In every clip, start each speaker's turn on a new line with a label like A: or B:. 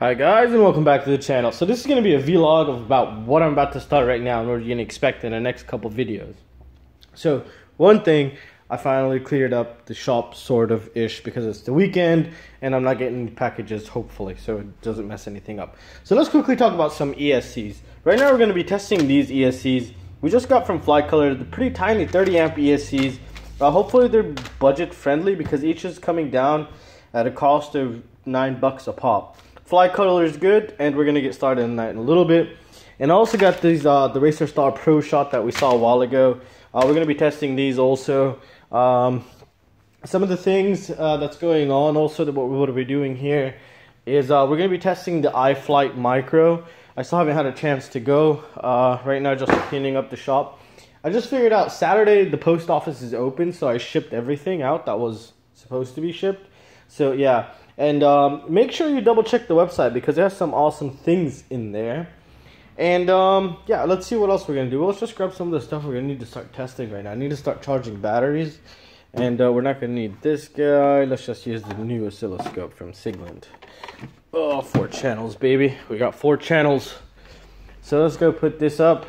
A: Hi guys, and welcome back to the channel. So this is going to be a vlog of about what I'm about to start right now and what you're going to expect in the next couple videos. So one thing, I finally cleared up the shop sort of ish because it's the weekend and I'm not getting packages hopefully, so it doesn't mess anything up. So let's quickly talk about some ESCs. Right now we're going to be testing these ESCs. We just got from Flycolor the pretty tiny 30 amp ESCs. Hopefully they're budget friendly because each is coming down at a cost of $9 a pop. Flycolor is good, and we're gonna get started on that in a little bit. And I also got these the Racer Star Pro Shot that we saw a while ago. We're gonna be testing these also. Some of the things that's going on also that what we're gonna be doing here is we're gonna be testing the iFlight Micro. I still haven't had a chance to go. Right now, just cleaning up the shop. I just figured out Saturday the post office is open, so I shipped everything out that was supposed to be shipped. So yeah. And make sure you double check the website because there's some awesome things in there. And yeah, let's see what else we're gonna do. Well, let's just grab some of the stuff we're gonna need to start testing right now. I need to start charging batteries, and we're not gonna need this guy. Let's just use the new oscilloscope from Sigland. Oh, 4 channels, baby. We got 4 channels. So let's go put this up,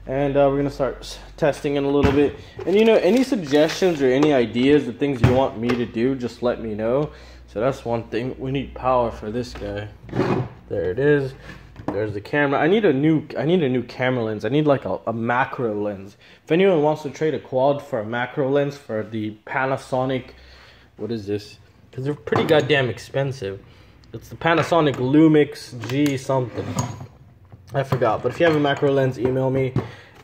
A: and we're gonna start testing in a little bit. And you know, any suggestions or any ideas, the things you want me to do, just let me know. So that's one thing. We need power for this guy. There it is. There's the camera. I need a new camera lens. I need like a macro lens. If anyone wants to trade a quad for a macro lens for the Panasonic, what is this? Because they're pretty goddamn expensive. It's the Panasonic Lumix G something. I forgot. But if you have a macro lens, email me.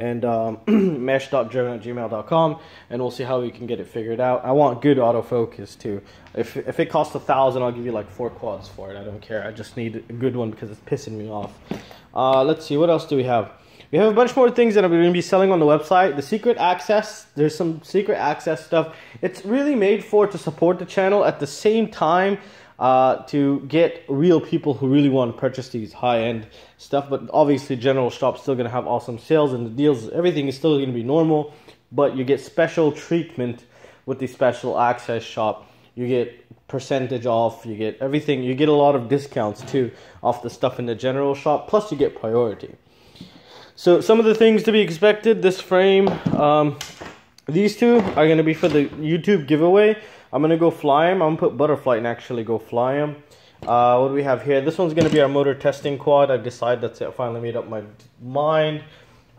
A: And mesh.drone@gmail.com, and we'll see how we can get it figured out. I want good autofocus too. If it costs $1,000, I'll give you like 4 quads for it. I don't care. I just need a good one because it's pissing me off. Let's see, what else do we have? We have a bunch more things that I'm going to be selling on the website. The secret access, there's some secret access stuff. It's really made to support the channel at the same time. To get real people who really want to purchase these high-end stuff, but obviously general shop's still going to have awesome sales and the deals, everything is still going to be normal, but you get special treatment with the special access shop. You get percentage off, you get everything, you get a lot of discounts too off the stuff in the general shop, plus you get priority. So some of the things to be expected, this frame, these two are going to be for the YouTube giveaway. I'm going to go fly them. I'm going to put Butterflight and actually go fly them. What do we have here? This one's going to be our motor testing quad. I've decided that's it. I finally made up my mind.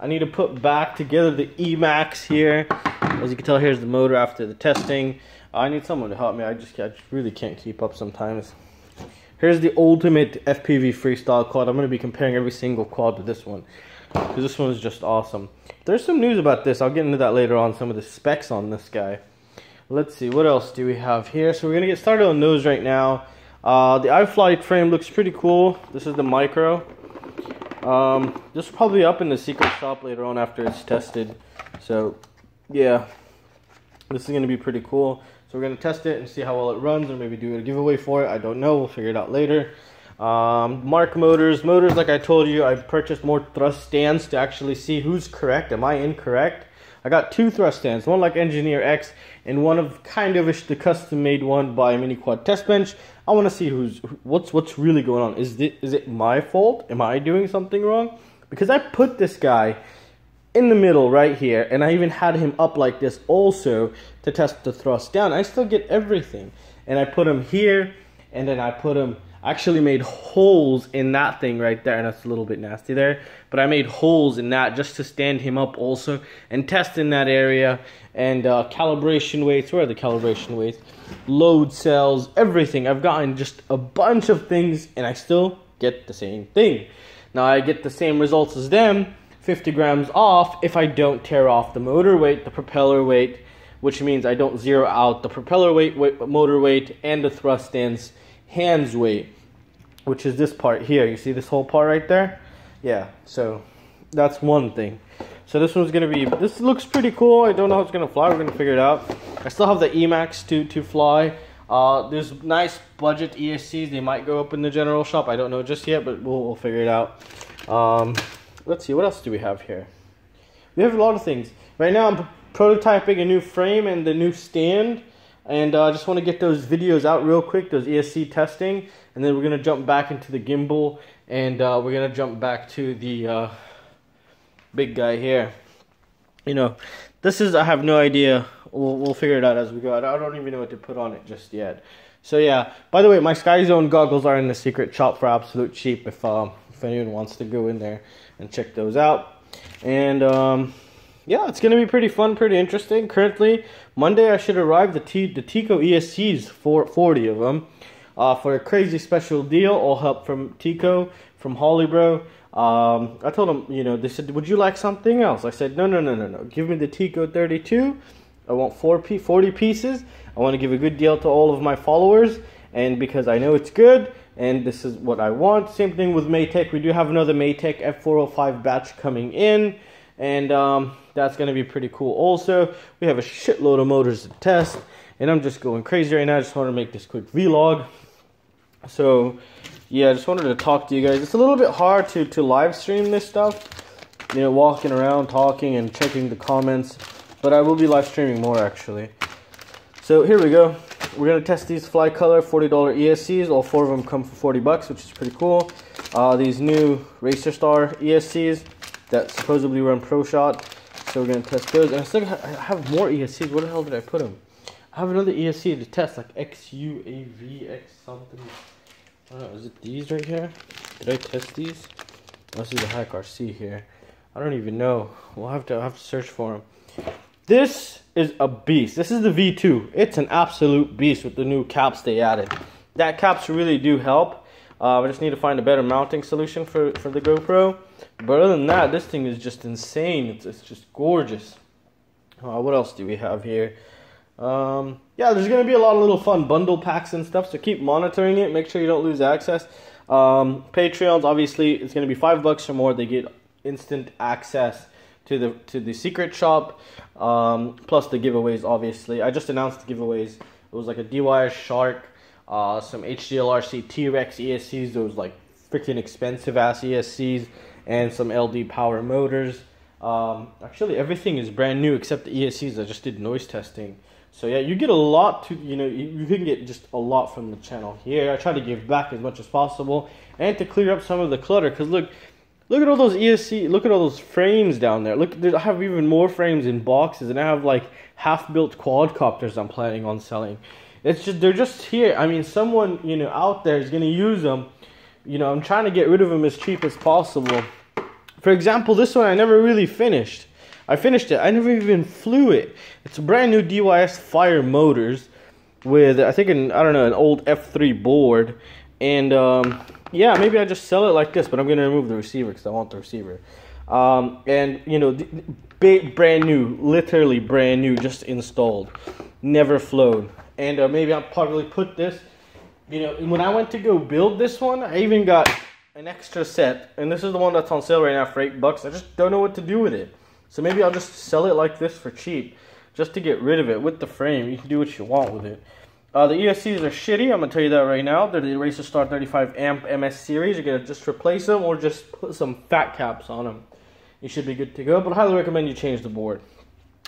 A: I need to put back together the Emax here. As you can tell, here's the motor after the testing. I need someone to help me. I just really can't keep up sometimes. Here's the ultimate FPV freestyle quad. I'm going to be comparing every single quad to this one, because this one is just awesome. There's some news about this. I'll get into that later on, some of the specs on this guy. Let's see, what else do we have here? So we're going to get started on those right now. The iFlight frame looks pretty cool. This is the micro. This will probably be up in the secret shop later on after it's tested. So, yeah. This is going to be pretty cool. So we're going to test it and see how well it runs, or maybe do a giveaway for it. I don't know. We'll figure it out later. Mark motors. Motors, like I told you, I purchased more thrust stands to actually see who's correct. Am I incorrect? I got 2 thrust stands, one like Engineer X and one of kind of the custom made one by Mini Quad Test Bench. I want to see what's really going on. Is it my fault? Am I doing something wrong? Because I put this guy in the middle right here, and I even had him up like this also to test the thrust down. I still get everything, and I put him here, and then I put him. I actually made holes in that thing right there, and that's a little bit nasty there, but I made holes in that just to stand him up also and test in that area. And calibration weights, where are the calibration weights? Load cells, everything. I've gotten just a bunch of things, and I still get the same thing. Now I get the same results as them, 50 grams off, if I don't tear off the motor weight, the propeller weight, which means I don't zero out the propeller weight, motor weight, and the thrust stands hands weight, which is this part here. You see this whole part right there? Yeah, so that's one thing. So this one's gonna be, this looks pretty cool. I don't know how it's gonna fly. We're gonna figure it out. I still have the Emax to fly. There's nice budget ESCs. They might go up in the general shop. I don't know just yet, but we'll figure it out. Let's see, what else do we have here? We have a lot of things. Right now I'm prototyping a new frame and the new stand. And I just want to get those videos out real quick, those ESC testing, and then we're going to jump back into the gimbal, and we're going to jump back to the big guy here. You know, this is, I have no idea. We'll figure it out as we go. I don't even know what to put on it just yet. So yeah, by the way, my Sky Zone goggles are in the secret shop for absolute cheap if anyone wants to go in there and check those out. And yeah, it's going to be pretty fun, pretty interesting. Currently, Monday I should arrive the Tico ESCs, 40 of them, for a crazy special deal. All help from Tico, from Hollybro. I told them, you know, they said, would you like something else? I said, no. Give me the Tico 32. I want 40 pieces. I want to give a good deal to all of my followers, and because I know it's good, and this is what I want. Same thing with Matek. We do have another Matek F405 batch coming in, and that's going to be pretty cool also. We have a shitload of motors to test, and I'm just going crazy right now. I just want to make this quick vlog. So yeah, I just wanted to talk to you guys. It's a little bit hard to live stream this stuff, you know, walking around talking and checking the comments, but I will be live streaming more actually. So here we go. We're going to test these Flycolor $40 ESCs. All 4 of them come for 40 bucks, which is pretty cool. These new Racer Star ESCs that supposedly run Pro Shot. So we're going to test those. And I still have more ESCs. Where the hell did I put them? I have another ESC to test, like XUAV, X something. I don't know, is it these right here? Did I test these? This is the Hakcrc here. I don't even know. We'll have to search for them. This is a beast. This is the V2. It's an absolute beast with the new caps they added. That caps really do help. I just need to find a better mounting solution for the GoPro. But other than that, this thing is just insane. It's just gorgeous. What else do we have here? Yeah, there's going to be a lot of little fun bundle packs and stuff, so keep monitoring it. Make sure you don't lose access. Patreons, obviously, it's going to be $5 or more. They get instant access to the secret shop, plus the giveaways, obviously. I just announced the giveaways. It was like a DYS Shark, some HDLRC T-Rex ESCs, those like freaking expensive ass ESCs, and some LD power motors. Actually, everything is brand new except the ESCs. I just did noise testing. So yeah, you get a lot to, you know, you can get just a lot from the channel here. I try to give back as much as possible and to clear up some of the clutter, because look at all those ESC, look at all those frames down there. Look, I have even more frames in boxes, and I have like half-built quadcopters I'm planning on selling. It's just, they're just here. I mean, someone, you know, out there is going to use them. You know, I'm trying to get rid of them as cheap as possible. For example, this one I never really finished. I finished it. I never even flew it. It's a brand new DYS Fire motors with, I think, I don't know, an old F3 board. And yeah, maybe I just sell it like this, but I'm going to remove the receiver because I want the receiver. And, you know, brand new, literally brand new, just installed. Never flown. And maybe I'll probably put this, you know, when I went to go build this one, I even got an extra set. And this is the one that's on sale right now for $8. I just don't know what to do with it. So maybe I'll just sell it like this for cheap, just to get rid of it with the frame. You can do what you want with it. The ESCs are shitty, I'm going to tell you that right now. They're the Racer Star 35 amp MS series. You're going to just replace them or just put some fat caps on them. You should be good to go, but I highly recommend you change the board.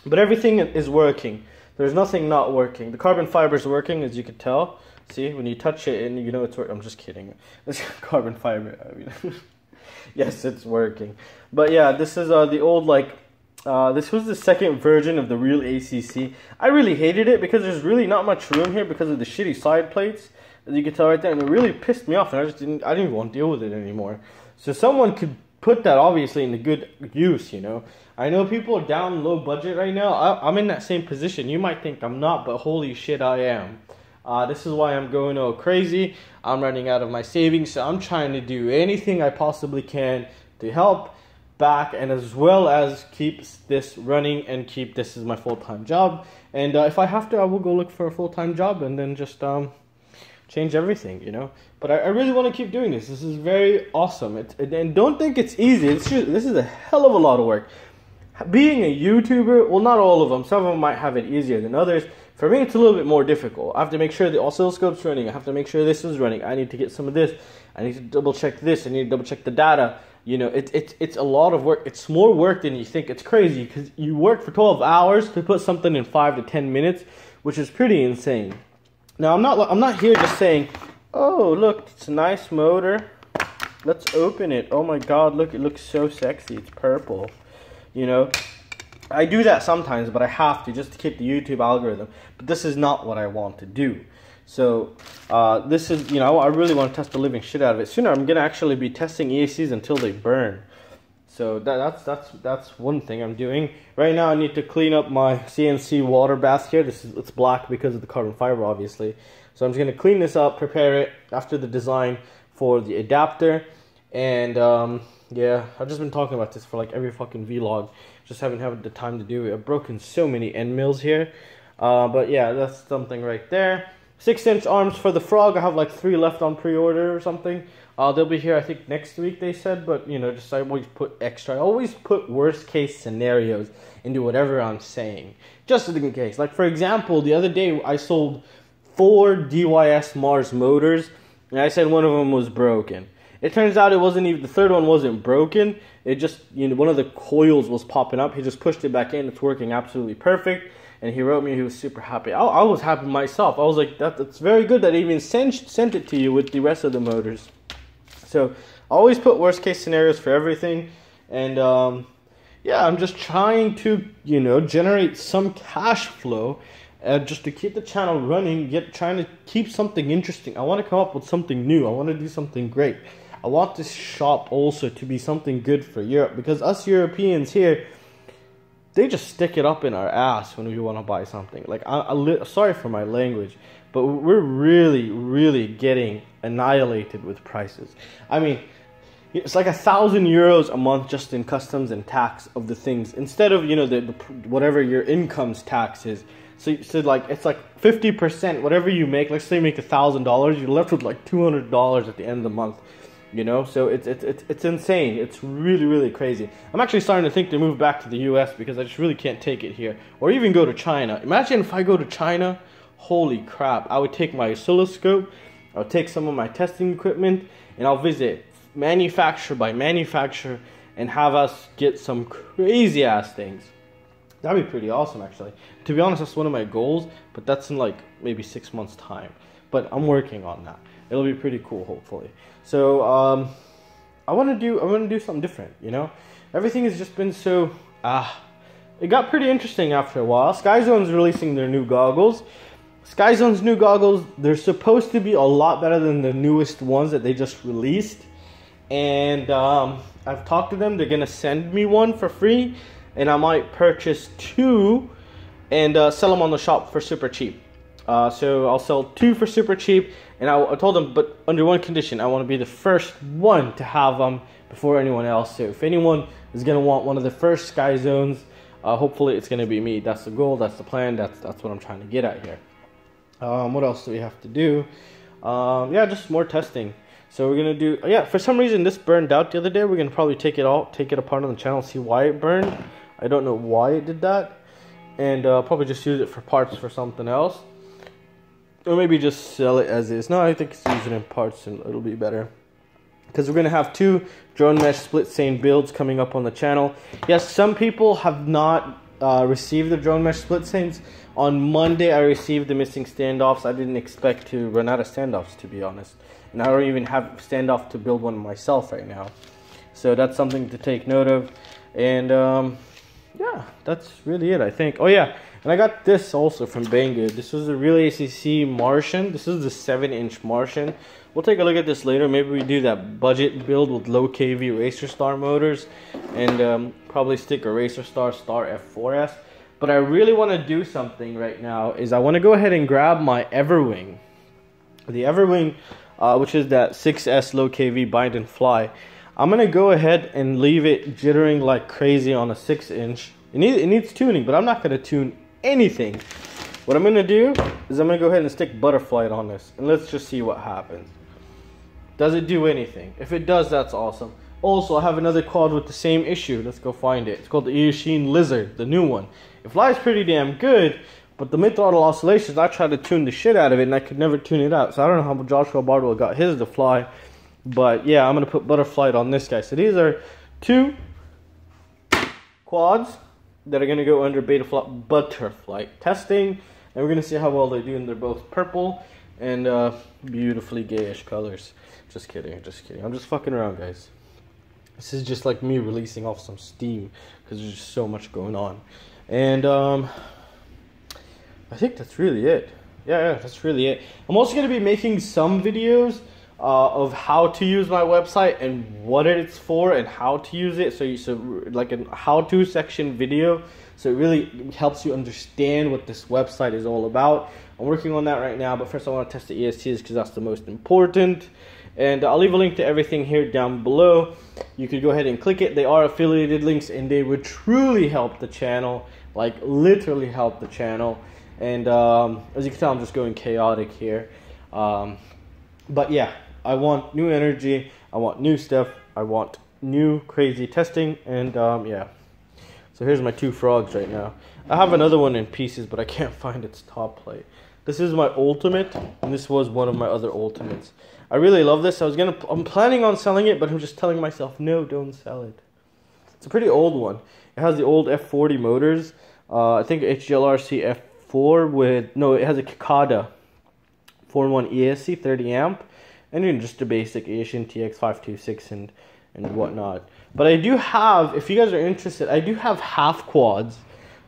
A: But everything is working. There's nothing not working. The carbon fiber is working, as you can tell. See, when you touch it and you know it's working. I'm just kidding. It's carbon fiber. I mean, yes, it's working. But yeah, this is the old, like, this was the second version of the real ACC. I really hated it because there's really not much room here because of the shitty side plates, as you can tell right there, and it really pissed me off, and I didn't even want to deal with it anymore. So someone could put that obviously into good use, you know. I know people are down low budget right now. I'm in that same position. You might think I'm not, but holy shit, I am. This is why I'm going all crazy. I'm running out of my savings, so I'm trying to do anything I possibly can to help back, and as well as keep this running and keep this as my full-time job. And if I have to, I will go look for a full-time job and then just change everything, you know. But I really want to keep doing this. This is very awesome. And don't think it's easy. This is a hell of a lot of work. Being a YouTuber, well, not all of them. Some of them might have it easier than others. For me, it's a little bit more difficult. I have to make sure the oscilloscope's running. I have to make sure this is running. I need to get some of this. I need to double check this. I need to double check the data. You know, it's a lot of work. It's more work than you think. It's crazy because you work for 12 hours to put something in 5 to 10 minutes, which is pretty insane. Now I'm not here just saying, oh look, it's a nice motor, let's open it. Oh my god, look, it looks so sexy, it's purple. You know, I do that sometimes, but I have to just to keep the YouTube algorithm. But this is not what I want to do. So this is, you know, I really want to test the living shit out of it. Sooner I'm gonna actually be testing ESCs until they burn. So that's one thing I'm doing. Right now I need to clean up my CNC water bath here. It's black because of the carbon fiber, obviously. So I'm just gonna clean this up, prepare it after the design for the adapter. And yeah, I've just been talking about this for like every fucking vlog. Just haven't had the time to do it. I've broken so many end mills here. But yeah, that's something right there. 6-inch arms for the Frog. I have like 3 left on pre-order or something. They'll be here I think next week, they said, but you know, just I always put extra. I always put worst case scenarios into whatever I'm saying, just in case. Like for example, the other day I sold 4 DYS Mars motors, and I said one of them was broken. It turns out it wasn't even, the third one wasn't broken. It just, you know, one of the coils was popping up. He just pushed it back in. It's working absolutely perfect. And he wrote me, he was super happy. I was happy myself. I was like, that's very good that he even sent it to you with the rest of the motors. So I always put worst case scenarios for everything. And yeah, I'm just trying to, you know, generate some cash flow just to keep the channel running, trying to keep something interesting. I want to come up with something new. I want to do something great. I want this shop also to be something good for Europe, because us Europeans here, they just stick it up in our ass when we want to buy something. Like, sorry for my language, but we're really getting annihilated with prices. I mean, it's like €1,000 a month just in customs and tax of the things, instead of, you know, the whatever your income's tax is. So like, it's like 50%, whatever you make. Let's say you make $1,000, you're left with like $200 at the end of the month. You know, so it's insane. It's really crazy. I'm actually starting to think to move back to the US because I just really can't take it here, or even go to China. Imagine if I go to China, holy crap! I would take my oscilloscope, I'll take some of my testing equipment, and I'll visit manufacturer by manufacturer and have us get some crazy ass things. That'd be pretty awesome, actually. To be honest, that's one of my goals, but that's in like maybe 6 months' time. But I'm working on that. It'll be pretty cool, hopefully. So I want to do something different. You know, everything has just been so it got pretty interesting after a while. Skyzone's releasing their new goggles. Skyzone's new goggles, they're supposed to be a lot better than the newest ones that they just released. And I've talked to them. They're gonna send me one for free, and I might purchase 2 and sell them on the shop for super cheap. So I'll sell 2 for super cheap, and I told them, but under one condition: I want to be the first one to have them before anyone else. So if anyone is gonna want one of the first Skyzones, hopefully it's gonna be me. That's the goal. That's the plan. That's what I'm trying to get at here. What else do we have to do? Yeah, just more testing. So we're gonna do. Yeah, for some reason this burned out the other day. We're gonna probably take it apart on the channel, see why it burned. I don't know why it did that, and probably just use it for parts for something else. Or maybe just sell it as is. No, I think it's using in parts and it'll be better. Because we're going to have 2 drone mesh split seam builds coming up on the channel. Yes, some people have not received the drone mesh split seams. On Monday, I received the missing standoffs. I didn't expect to run out of standoffs, to be honest. And I don't even have standoff to build one myself right now. So that's something to take note of. And yeah, that's really it, I think. Oh yeah. And I got this also from Banggood. This is a Real ACC Martian. This is the 7-inch Martian. We'll take a look at this later. Maybe we do that budget build with low KV Racer Star motors. And probably stick a Racer Star F4S. But I really want to do something right now. Is I want to go ahead and grab my Everwing. The Everwing, which is that 6S low KV bind and fly. I'm going to go ahead and leave it jittering like crazy on a 6-inch. It needs tuning, but I'm not going to tune anything. What I'm going to do is I'm going to go ahead and stick Butterflight on this, and let's just see what happens. Does it do anything? If it does, that's awesome. Also, I have another quad with the same issue. Let's go find it. It's called the ESC Lizard, the new one. It flies pretty damn good, but the mid-throttle oscillations, I tried to tune the shit out of it, and I could never tune it out. So I don't know how Joshua Bardwell got his to fly, but yeah, I'm going to put Butterflight on this guy. So these are 2 quads that are going to go under Butterflight testing. and we're gonna see how well they do. And they're both purple and beautifully gayish colors. Just kidding, just kidding. I'm just fucking around, guys. This is just like me releasing off some steam because there's just so much going on. And I think that's really it. Yeah, that's really it. I'm also going to be making some videos of how to use my website and what it's for and how to use it. So like a how-to section video. So it really helps you understand what this website is all about. I'm working on that right now, but first I want to test the ESCs because that's the most important. And I'll leave a link to everything here down below. You could go ahead and click it. They are affiliated links and they would truly help the channel, like literally help the channel. And as you can tell, I'm just going chaotic here. But yeah, I want new energy. I want new stuff. I want new crazy testing. And yeah. So here's my two frogs right now. I have another one in pieces, but I can't find its top plate. This is my ultimate, and this was one of my other ultimates. I really love this. I'm planning on selling it, but I'm just telling myself, no, don't sell it. It's a pretty old one. It has the old F40 motors. I think HGLRC F4 with, no, it has a Cicada 4-in-1 ESC 30 amp, and then just a basic Asian TX526 and whatnot. But I do have, if you guys are interested, I do have half quads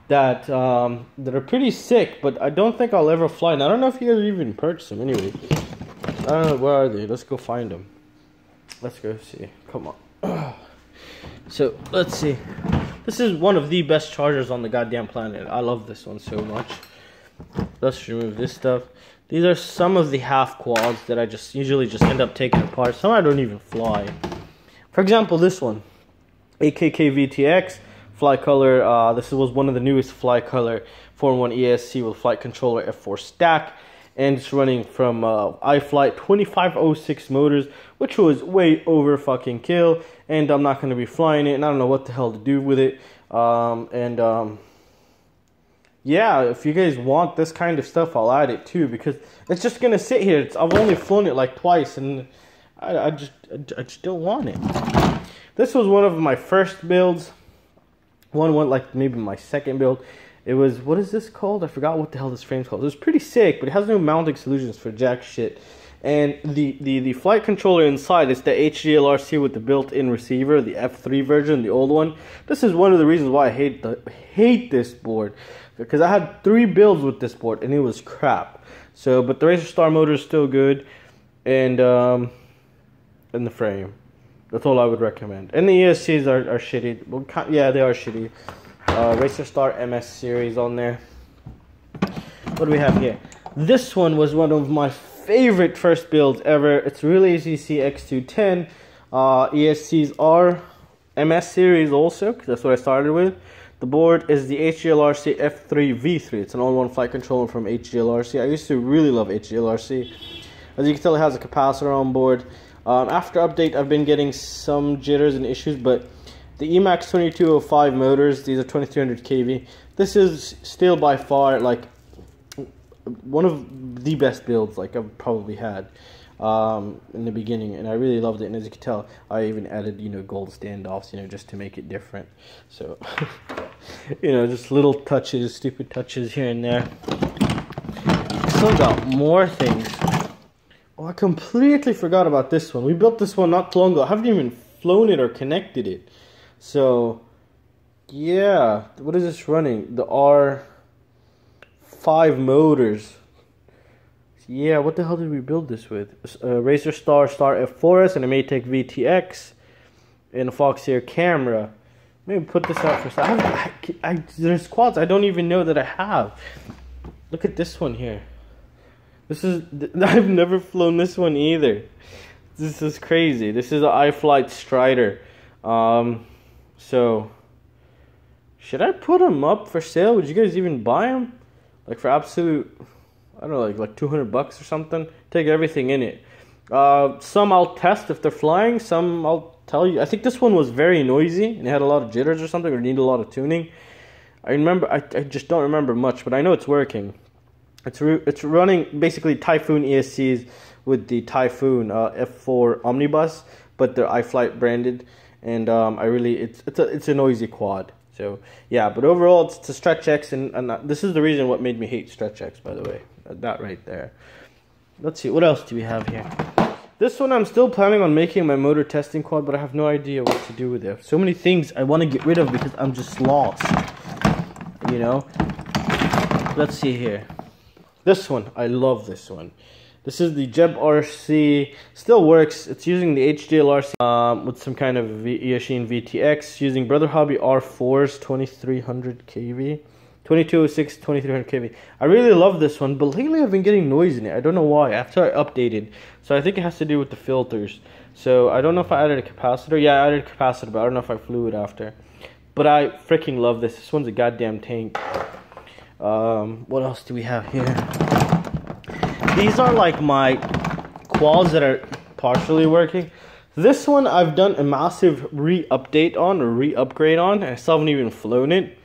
A: that are pretty sick, but I don't think I'll ever fly. And I don't know if you guys even purchase them anyway. I don't know, where are they? Let's go find them. Let's go see. Come on. So, let's see. This is one of the best chargers on the goddamn planet. I love this one so much. Let's remove this stuff. These are some of the half quads that I usually just end up taking apart. Some I don't even fly. For example, this one. AKK VTX. Flycolor, this was one of the newest Flycolor 4-in-1 ESC with flight controller F4 stack, and it's running from iFlight 2506 motors, which was way over fucking kill, and I'm not going to be flying it, and I don't know what the hell to do with it. Yeah, if you guys want this kind of stuff, I'll add it too, because it's just going to sit here. I've only flown it like twice, and I just don't want it. This was one of my first builds. One like maybe my second build. It was, what is this called? I forgot what the hell this frame's called. It was pretty sick, but it has no mounting solutions for jack shit. And the flight controller inside is the HGLRC with the built-in receiver, the F3 version, the old one. This is one of the reasons why I hate this board, because I had 3 builds with this board and it was crap. So, but the Racer Star motor is still good, and the frame. That's all I would recommend. And the ESCs are shitty. Well, yeah, they are shitty. Racer Star MS series on there. What do we have here? This one was one of my favorite first builds ever. It's Real ACC X210. ESCs are MS series also, because that's what I started with. The board is the HGLRC F3V3. It's an all-in-one flight controller from HGLRC. I used to really love HGLRC. As you can tell, it has a capacitor on board. After update, I've been getting some jitters and issues, but the Emax 2205 motors, these are 2300 kV. This is still by far like one of the best builds like I've probably had in the beginning, and I really loved it. And as you can tell, I even added, you know, gold standoffs, you know, just to make it different. So, you know, just little touches, stupid touches here and there. Still got more things. Oh, I completely forgot about this one. We built this one not too long ago. I haven't even flown it or connected it. So, yeah. What is this running? The R5 motors. Yeah, what the hell did we build this with? Racer Star F4S and a Matek VTX and a Foxeer camera. Maybe put this out for there's quads I don't even know that I have. Look at this one here. I've never flown this one either. This is crazy. This is an iFlight Strider. So, should I put them up for sale? Would you guys even buy them? Like for absolute, I don't know, like $200 or something? Take everything in it. Some I'll test if they're flying. Some I'll tell you. I think this one was very noisy and it had a lot of jitters or something, or needed a lot of tuning. I just don't remember much, but I know it's working. It's running basically Typhoon ESCs with the Typhoon F4 Omnibus, but they're iFlight branded, and it's a noisy quad. So yeah, but overall it's a Stretch X, and this is the reason what made me hate Stretch X, by the way. That right there. Let's see, what else do we have here? This one I'm still planning on making my motor testing quad, but I have no idea what to do with it. So many things I want to get rid of because I'm just lost, you know. Let's see here. This one, I love this one. This is the Jeb RC, still works. It's using the HDL-RC with some kind of ESC VTX, using Brother Hobby R4's 2300 kV. 2206, 2300 kV. I really love this one, but lately I've been getting noise in it. I don't know why. After I updated, so I think it has to do with the filters. So I don't know if I added a capacitor. Yeah, I added a capacitor, but I don't know if I flew it after. But I freaking love this. This one's a goddamn tank. What else do we have here? These are like my quads that are partially working. This one I've done a massive re-update on, or re-upgrade on, and I still haven't even flown it.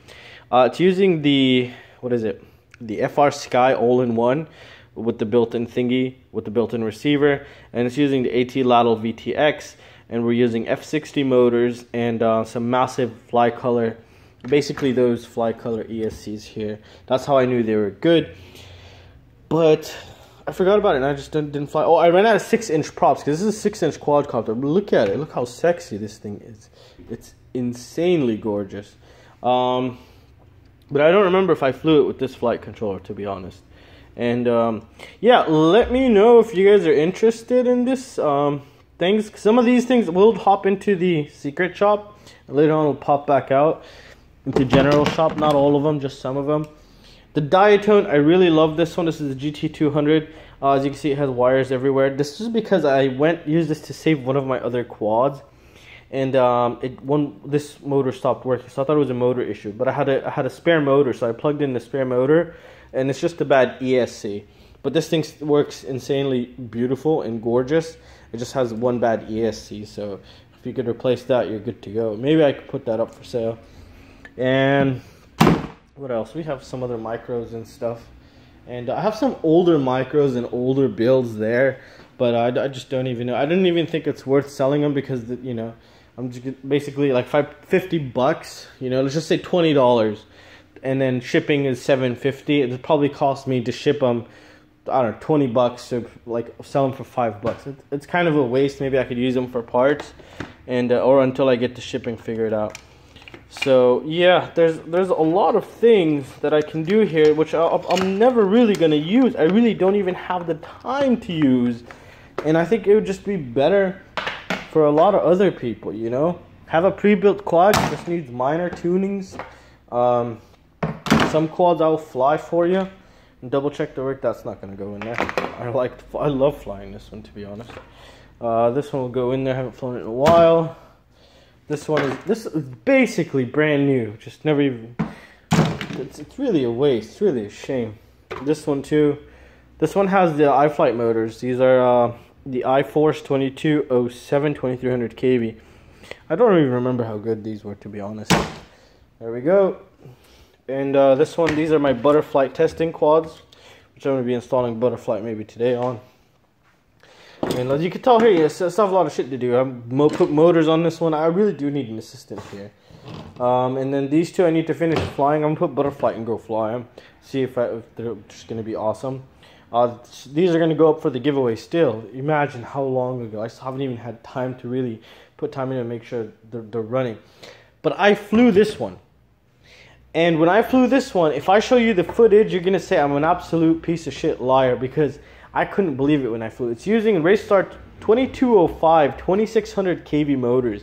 A: It's using the, what is it? The FR Sky all-in-one with the built-in thingy, with the built-in receiver, and it's using the AT Lateral VTX, and we're using F60 motors and some massive Flycolor, basically those Flycolor ESCs here. That's how I knew they were good. But I forgot about it and I just didn't fly. Oh, I ran out of 6-inch props because this is a 6-inch quadcopter. But look at it. Look how sexy this thing is. It's insanely gorgeous. But I don't remember if I flew it with this flight controller, to be honest. And yeah, let me know if you guys are interested in this things. Some of these things will hop into the secret shop. And later on, will pop back out into general shop. Not all of them, just some of them. The diatone, I really love this one. This is the GT200. As you can see, it has wires everywhere. This is because I used this to save one of my other quads. And this motor stopped working, so I thought it was a motor issue. But I had a spare motor, so I plugged in the spare motor, and it's just a bad ESC. But this thing works insanely beautiful and gorgeous. It just has one bad ESC, so if you could replace that, you're good to go. Maybe I could put that up for sale. And what else? We have some other micros and stuff. And I have some older micros and older builds there, but I just don't even know. I didn't even think it's worth selling them because, you know, I'm just basically like $50, you know, let's just say $20, and then shipping is $7.50. It probably cost me to ship them, I don't know, $20 to like sell them for $5. It's kind of a waste. Maybe I could use them for parts, and or until I get the shipping figured out. So yeah, there's a lot of things that I can do here, which I'm never really gonna use. I really don't even have the time to use, and I think it would just be better for a lot of other people, you know. Have a pre-built quad, just needs minor tunings. Some quads I'll fly for you and double check the work. That's not gonna go in there. I love flying this one, to be honest. This one will go in there. I haven't flown it in a while. This is basically brand new. Just never even. It's really a waste. It's really a shame. This one too. This one has the iFlight motors. These are the iForce 2207 2300 kV. I don't even remember how good these were, to be honest. There we go. And this one, these are my Butterflight testing quads, which I'm going to be installing Butterflight maybe today on. And as you can tell here, I still have a lot of shit to do. I put motors on this one. I really do need an assistant here. And then these two I need to finish flying. I'm going to put Butterflight and go fly them. See if they're just going to be awesome. These are going to go up for the giveaway still. Imagine how long ago. I still haven't even had time to really put time in and make sure they're running. But I flew this one. And when I flew this one, if I show you the footage, you're going to say I'm an absolute piece of shit liar, because I couldn't believe it when I flew. It's using Racestar 2205 2600 kV motors.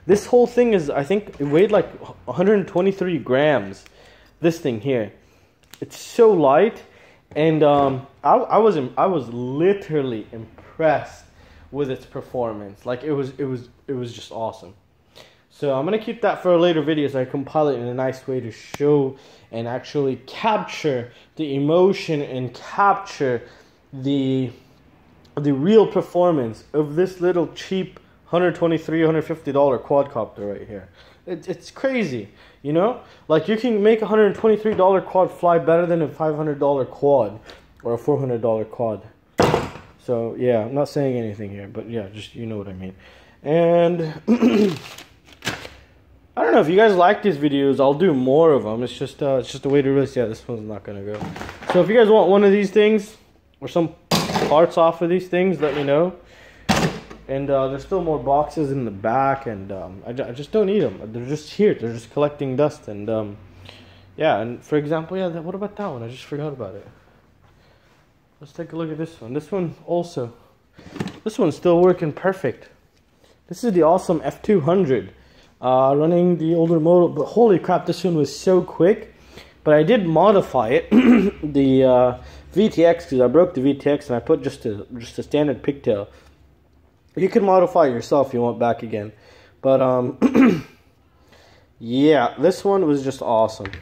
A: This whole thing is, I think it weighed like 123 grams. This thing here. It's so light. And I was literally impressed with its performance. Like it was just awesome. So I'm gonna keep that for a later video so I compile it in a nice way to show and actually capture the emotion and capture the real performance of this little cheap $123, $150 quadcopter right here. It's crazy, you know? Like you can make a $123 quad fly better than a $500 quad or a $400 quad. So yeah, I'm not saying anything here, but yeah, just you know what I mean. And I don't know if you guys like these videos. I'll do more of them. It's just a way to really see. Yeah, this one's not gonna go. So if you guys want one of these things or some parts off of these things, let me know. And there's still more boxes in the back, and I just don't need them. They're just here. They're just collecting dust. And yeah. And for example, yeah. What about that one? I just forgot about it. Let's take a look at this one. This one also. This one's still working perfect. This is the awesome F200. Running the older model, but holy crap, this one was so quick. But I did modify it, the VTX, because I broke the VTX and I put just a standard pigtail. You can modify it yourself if you want back again. But yeah, this one was just awesome,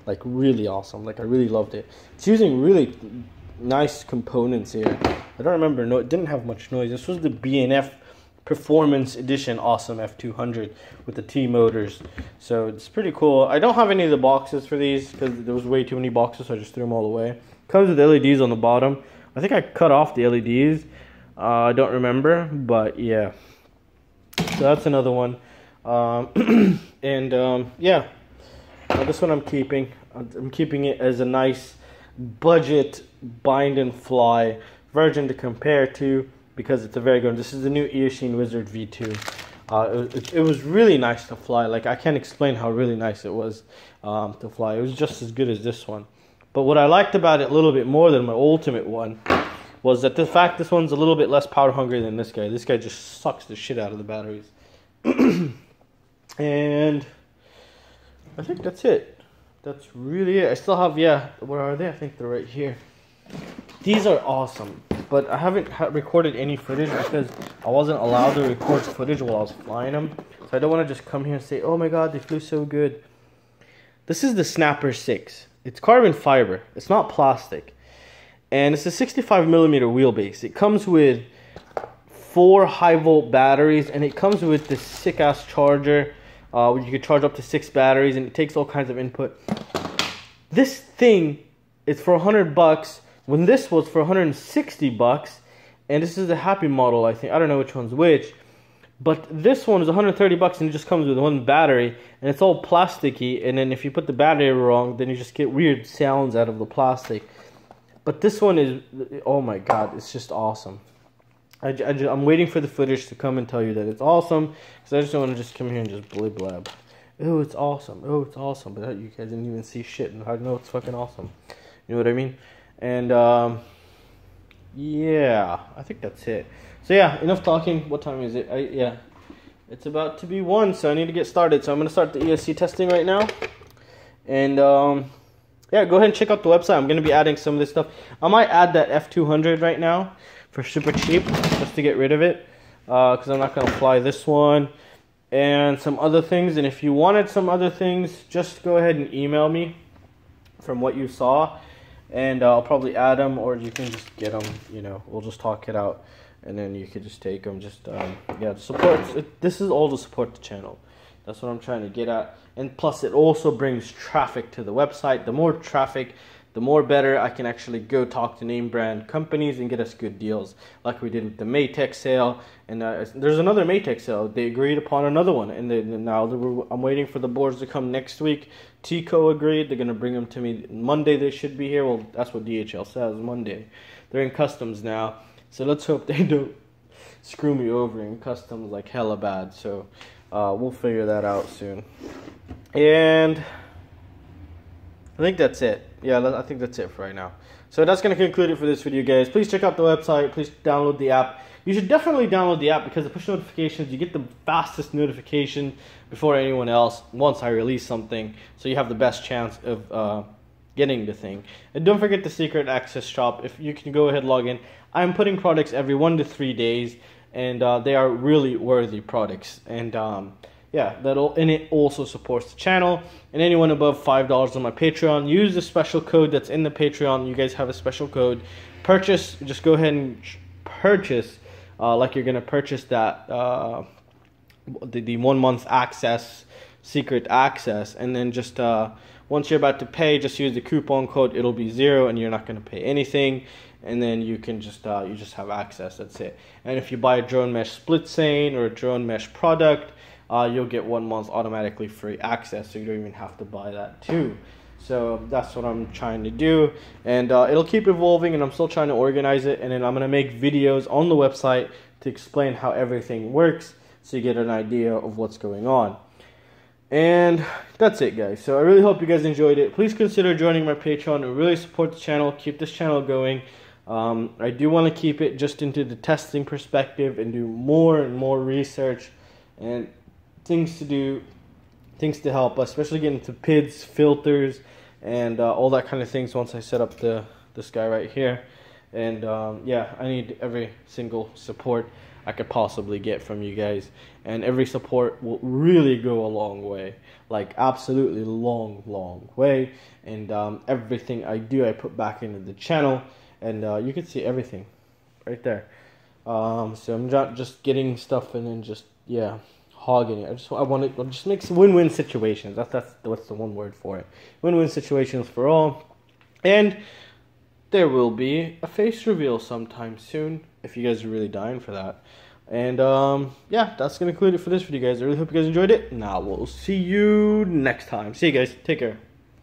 A: like really awesome. Like I really loved it. It's using really nice components here. I don't remember. No, it didn't have much noise. This was the B&F Performance Edition Awesome F200 with the T motors, so it's pretty cool. I don't have any of the boxes for these because there was way too many boxes, so I just threw them all away. Comes with LEDs on the bottom. I think I cut off the LEDs. I don't remember, but yeah. So that's another one. Yeah, this one I'm keeping. I'm keeping it as a nice budget bind and fly version to compare to, because it's a very good one. This is the new ESC Wizard V2. It was really nice to fly. Like, I can't explain how really nice it was to fly. It was just as good as this one. But what I liked about it a little bit more than my ultimate one was that the fact this one's a little bit less power hungry than this guy. This guy just sucks the shit out of the batteries. And I think that's it. That's really it. I still have, yeah, where are they? I think they're right here. These are awesome, but I haven't recorded any footage because I wasn't allowed to record footage while I was flying them. So I don't want to just come here and say, oh my god, they flew so good. This is the Snapper 6. It's carbon fiber. It's not plastic. And it's a 65mm wheelbase. It comes with 4 high volt batteries, and it comes with this sick ass charger where you can charge up to 6 batteries, and it takes all kinds of input. This thing is for $100 when this was for $160, and this is the Happy model, I think. I don't know which one's which, but this one is $130 and it just comes with one battery, and it's all plasticky, and then if you put the battery wrong, then you just get weird sounds out of the plastic. But this one is, oh my god, it's just awesome. I'm waiting for the footage to come and tell you that it's awesome, because I just don't want to just come here and just blab. Oh, it's awesome. Oh, it's awesome. But you guys didn't even see shit, and I know it's fucking awesome. You know what I mean? And yeah, I think that's it. So yeah, enough talking. What time is it? Yeah, it's about to be 1, so I need to get started. So I'm gonna start the ESC testing right now. And yeah, go ahead and check out the website. I'm gonna be adding some of this stuff. I might add that F200 right now for super cheap, just to get rid of it, because I'm not gonna fly this one and some other things. And if you wanted some other things, just go ahead and email me from what you saw, and I'll probably add them, or you can just get them. You know, we'll just talk it out, and then you could just take them. Just yeah, support. This is all to support the channel. That's what I'm trying to get at. And plus, it also brings traffic to the website. The more traffic, the more better I can actually go talk to name brand companies and get us good deals, like we did with the Matek sale. And there's another Matek sale. They agreed upon another one, and now I'm waiting for the boards to come next week. Tico agreed. They're gonna bring them to me Monday. They should be here. Well, that's what DHL says, Monday. They're in customs now, so let's hope they don't screw me over in customs like hella bad. So we'll figure that out soon. And I think that's it. Yeah, I think that's it for right now. So that's going to conclude it for this video, guys. Please check out the website. Please download the app. You should definitely download the app, because the push notifications, you get the fastest notification before anyone else once I release something. So you have the best chance of getting the thing. And don't forget the secret access shop. If you can go ahead and log in. I'm putting products every 1 to 3 days, and they are really worthy products. And yeah, and it also supports the channel. And anyone above $5 on my Patreon, use the special code that's in the Patreon. You guys have a special code. Purchase, just go ahead and purchase like you're gonna purchase that the 1 month access, secret access, and then just once you're about to pay, just use the coupon code. It'll be 0, and you're not gonna pay anything. And then you can just you just have access. That's it. And if you buy a drone mesh split seine or a drone mesh product, you'll get 1 month automatically free access, so you don't even have to buy that too. So that's what I'm trying to do, and it'll keep evolving, and I'm still trying to organize it, and then I'm going to make videos on the website to explain how everything works, so you get an idea of what's going on. And that's it, guys. So I really hope you guys enjoyed it. Please consider joining my Patreon to really support the channel, keep this channel going. I do want to keep it just into the testing perspective and do more and more research and things to help us, especially getting into PIDs, filters, and all that kind of things once I set up this guy right here. And yeah, I need every single support I could possibly get from you guys, and every support will really go a long way, like absolutely long way. And everything I do, I put back into the channel, and you can see everything right there. So I'm not just getting stuff and then just, yeah, hogging it. I want to just make some win-win situations. That's what's the one word for it. Win-win situations for all. And there will be a face reveal sometime soon, if you guys are really dying for that. And yeah, that's gonna conclude it for this video, guys. I really hope you guys enjoyed it. Now we'll see you next time. See you guys. Take care.